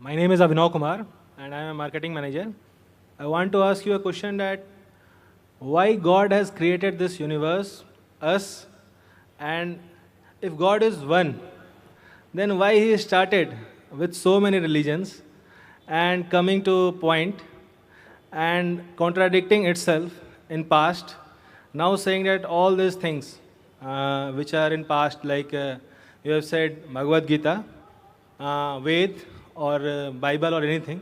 My name is Avinav Kumar and I am a marketing manager. I want to ask you a question that why God has created this universe, us, and if God is one, then why He started with so many religions and coming to a point and contradicting itself in past, now saying that all these things which are in past, like you have said Bhagavad Gita, Ved or Bible or anything,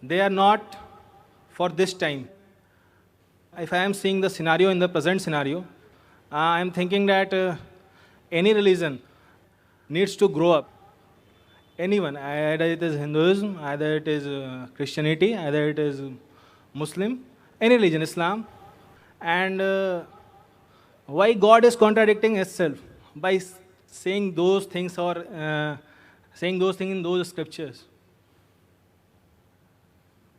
they are not for this time. If I am seeing the scenario in the present scenario, I am thinking that any religion needs to grow up. Anyone, either it is Hinduism, either it is Christianity, either it is Muslim, any religion, Islam, and why God is contradicting itself by saying those things or saying those things in those scriptures.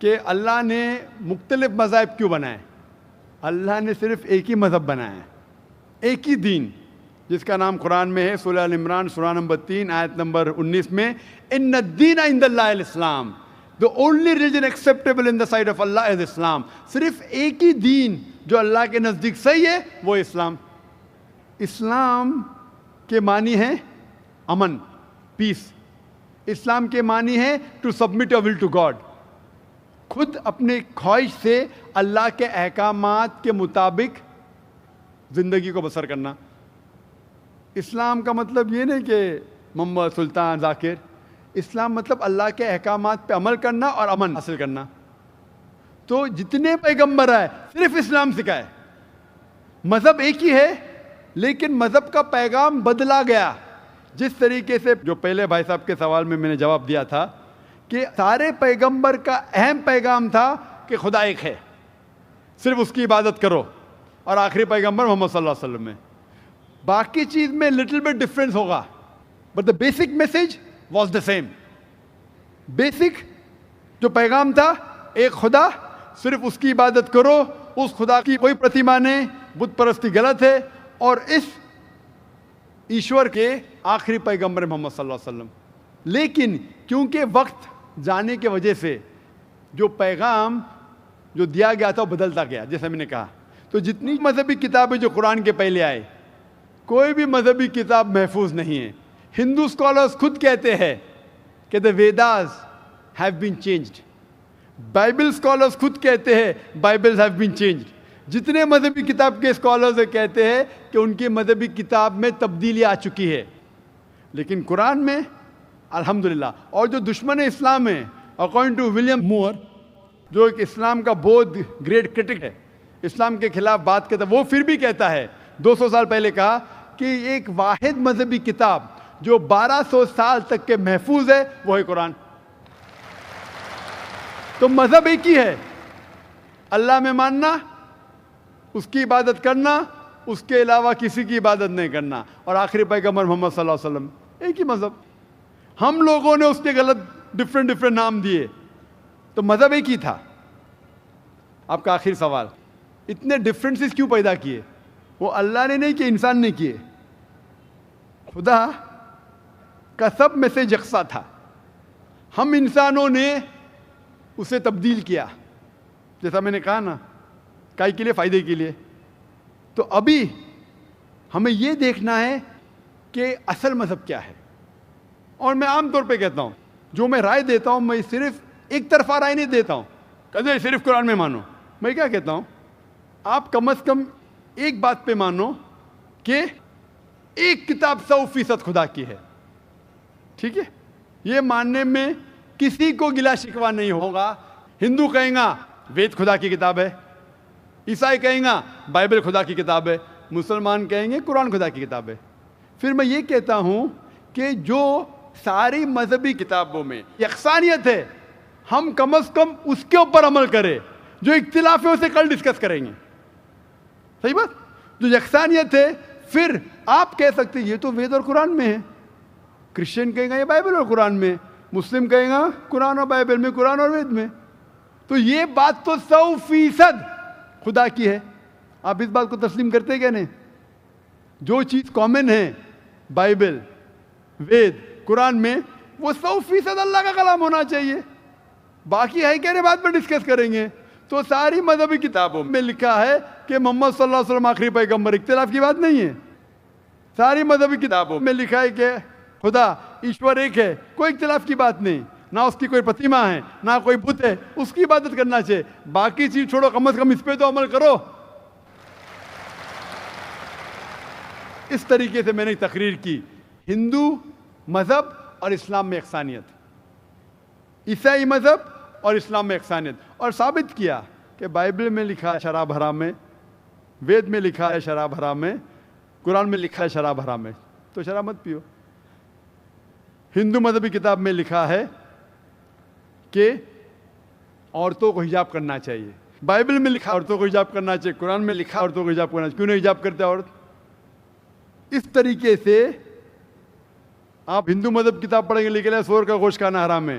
کہ اللہ نے مختلف مذاہب کیوں بنائے. اللہ نے صرف ایک ہی مذہب بنایا ہے, ایک ہی دین, جس کا نام قرآن میں ہے, سورہ ال عمران سورہ نمبر 3 آیت نمبر 19 میں, ان الدین عند اللہ الاسلام, the only religion acceptable in the sight of Allah is Islam. صرف ایک ہی دین جو اللہ کے نزدیک صحیح ہے وہ اسلام. اسلام کے معنی ہے امن, پیس. اسلام کے معنی ہے to submit your will to God, خود اپنے خواہش سے اللہ کے احکامات کے مطابق زندگی کو بسر کرنا. اسلام کا مطلب یہ نہیں کہ محمد سلطان ذاکر. اسلام مطلب اللہ کے احکامات پہ عمل کرنا اور امن حاصل کرنا. تو جتنے پیغمبر آئے صرف اسلام سکھائے. مذہب ایک ہی ہے لیکن مذہب کا پیغام بدلا گیا. جس طریقے سے جو پہلے بھائی صاحب کے سوال میں نے جواب دیا تھا کہ سارے پیغمبر کا اہم پیغام تھا کہ خدا ایک ہے, صرف اس کی عبادت کرو, اور آخری پیغمبر محمد صلی اللہ علیہ وسلم میں باقی چیز میں لٹل بٹ ڈفرینس ہوگا, but the basic message was the same. Basic جو پیغام تھا ایک خدا, صرف اس کی عبادت کرو, اس خدا کی کوئی پرتیما نہیں, بت پرستی غلط ہے, اور اس ایشور کے آخری پیغمبر محمد صلی اللہ علیہ وسلم. لیکن کیونکہ وقت جانے کی وجہ سے جو پیغام جو دیا گیا تھا وہ بدلتا گیا, جیسے میں نے کہا. تو جتنی مذہبی کتابیں جو قرآن کے پہلے آئے, کوئی بھی مذہبی کتاب محفوظ نہیں ہے. ہندو اسکالرز خود کہتے ہیں کہ the Vedas have been changed. Bible scholars خود کہتے ہیں بائبلز ہیو بین چینجڈ. جتنے مذہبی کتاب کے اسکالرز کہتے ہیں کہ ان کی مذہبی کتاب میں تبدیلی آ چکی ہے. لیکن قرآن میں الحمدللہ, اور جو دشمن اسلام ہیں اکارڈنگ ٹو ولیم مور, جو ایک اسلام کا بہت گریٹ کرٹک ہے, اسلام کے خلاف بات کرتا ہے, وہ پھر بھی کہتا ہے 200 سال پہلے کہا کہ ایک واحد مذہبی کتاب جو 1200 سال تک کے محفوظ ہے وہ ہے قرآن. تو مذہب ایک ہی ہے, اللہ میں ماننا, اس کی عبادت کرنا, اس کے علاوہ کسی کی عبادت نہیں کرنا, اور آخری پیغمبر محمد صلی اللہ علیہ وسلم. ایک ہی مذہب. ہم لوگوں نے اس کے غلط ڈفرینٹ نام دیے, تو مذہب ایک ہی تھا. آپ کا آخری سوال, اتنے ڈفرینسز کیوں پیدا کیے؟ وہ اللہ نے نہیں کیے, انسان نے کیے. خدا کا سب میسج یکساں تھا, ہم انسانوں نے اسے تبدیل کیا, جیسا میں نے کہا نا, کائی کے لیے, فائدے کے لیے. تو ابھی ہمیں یہ دیکھنا ہے کہ اصل مذہب کیا ہے. اور میں عام طور پہ کہتا ہوں, جو میں رائے دیتا ہوں, میں صرف ایک طرفہ رائے نہیں دیتا ہوں کہ صرف قرآن میں مانو. میں کیا کہتا ہوں, آپ کم از کم ایک بات پہ مانو کہ ایک کتاب 100% خدا کی ہے. ٹھیک ہے, یہ ماننے میں کسی کو گلا شکوا نہیں ہوگا. ہندو کہیں گا وید خدا کی کتاب ہے, عیسائی کہیں گا بائبل خدا کی کتاب ہے, مسلمان کہیں گے قرآن خدا کی کتاب ہے. پھر میں یہ کہتا ہوں کہ جو ساری مذہبی کتابوں میں یکسانیت ہے, ہم کم از کم اس کے اوپر عمل کریں. جو اختلاف ہے اسے کل ڈسکس کریں گے. صحیح بات. جو یکسانیت ہے, پھر آپ کہہ سکتے یہ تو وید اور قرآن میں ہے, کرسچن کہیں گا یہ بائبل اور قرآن میں, مسلم کہیں گا قرآن اور بائبل میں, قرآن اور وید میں. تو یہ بات تو 100% خدا کی ہے. آپ اس بات کو تسلیم کرتے کیا نہیں؟ جو چیز کامن ہے بائبل, وید, قرآن میں, وہ 100% اللہ کا کلام ہونا چاہیے. باقی ہے کہنے بات پر ڈسکس کریں گے. تو ساری مذہبی کتابوں میں لکھا ہے کہ محمد صلی اللہ علیہ وسلم آخری پیغمبر, اختلاف کی بات نہیں ہے. ساری مذہبی کتابوں میں لکھا ہے کہ خدا ایشور ایک ہے, کوئی اختلاف کی بات نہیں. نہ اس کی کوئی پرتیما ہے, نہ کوئی بت ہے, اس کی عبادت کرنا چاہیے. باقی چیز چھوڑو, کم از کم اس پہ تو عمل کرو. اس طریقے سے میں نے تقریر کی ہندو مذہب اور اسلام میں یکسانیت, عیسائی مذہب اور اسلام میں یکسانیت, اور ثابت کیا کہ بائبل میں لکھا ہے شراب حرام ہے, وید میں لکھا ہے شراب حرام ہے, قرآن میں لکھا ہے شراب حرام ہے, تو شراب مت پیو. ہندو مذہبی کتاب میں لکھا ہے کہ عورتوں کو حجاب کرنا چاہیے, بائبل میں لکھا عورتوں کو حجاب کرنا چاہیے, قرآن میں لکھا عورتوں کو حجاب کرنا چاہیے. کیوں نہیں حجاب کرتے عورت؟ اس طریقے سے آپ ہندو مذہب کتاب پڑھیں گے لکھا ہے سور کا گوشت کھانا حرام ہے,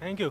Thank you.